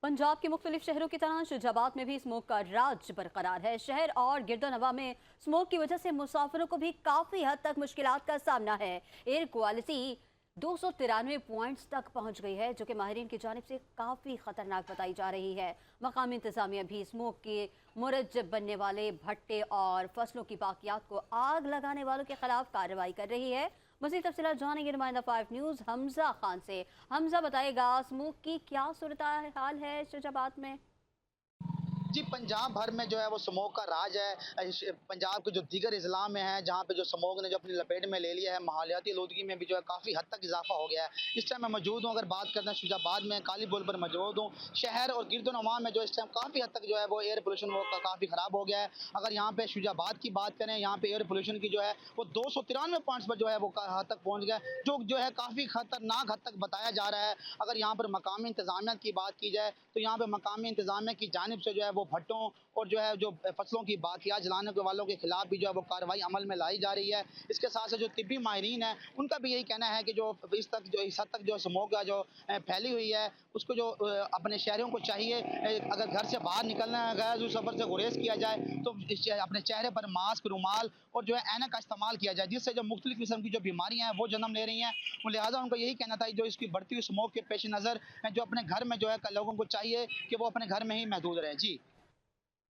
पंजाब के मुख्तलिफ शहरों की तरह शुजाबाद में भी स्मोक का राज बरकरार है। शहर और गिरदोनवा में स्मोक की वजह से मुसाफिरों को भी काफी हद तक मुश्किलात का सामना है। एयर क्वालिटी 293 पॉइंट्स तक पहुंच गई है, जो कि माहिरीन की जानिब से काफी खतरनाक बताई जा रही है। मकामी इंतजामिया भी स्मोक के मुरज्जब बनने वाले भट्टे और फसलों की बाकियात को आग लगाने वालों के खिलाफ कार्रवाई कर रही है। मज़ीद तफसीलात जानेंगे नुमाइंदा 5 न्यूज़ हमजा खान से। हमजा बताएगा, स्मोक की क्या सूरत हाल है शुजाबाद में? जी, पंजाब भर में जो है वो स्मोक का राज है। पंजाब के जो दीगर अज़ला में है, जहाँ पे जो स्मोक ने जो अपनी लपेट में ले लिया है, माहौलियाती आलूदगी में भी जो है काफ़ी हद तक इजाफा हो गया है। इस टाइम मैं मौजूद हूँ, अगर बात करते हैं शुजाबाद में, काली बोल पर मौजूद हूँ। शहर और गिरदोनवा में जो इस टाइम काफ़ी हद तक जो है वो एयर पोल्यूशन वो काफ़ी ख़राब हो गया है। अगर यहाँ पे शुजाबाद की बात करें, यहाँ पे एयर पोल्यूशन की जो है वो 293 पॉइंट्स पर जो है वो हद तक पहुँच गया है, जो है काफ़ी खतरनाक हद तक बताया जा रहा है। अगर यहाँ पर मकामी इंतज़ामिया की बात की जाए, तो यहाँ पे मकामी इंतज़ामिया की जानिब से जो है वो भट्टों और जो है जो फसलों की बाकियात जलाने के वालों के खिलाफ भी जो है वो कार्रवाई अमल में लाई जा रही है। इसके साथ साथ जो तिब्बी माहिरीन है, उनका भी यही कहना है कि जो इस हद तक जो स्मोक का जो फैली हुई है, उसको जो अपने शहरियों को चाहिए, अगर घर से बाहर निकलना है, गैर सफ़र से गुरेज किया जाए, तो अपने चेहरे पर मास्क, रुमाल और जो है ऐनक का इस्तेमाल किया जाए, जिससे जो मुख्तलिफ किस्म की जो बीमारियाँ हैं वो जन्म ले रही हैं। लिहाजा उनको यही कहना था, जो इसकी बढ़ती हुई स्मोक के पेश नज़र जो अपने घर में जो है लोगों को चाहिए कि वो अपने घर में ही महदूद रहें। जी।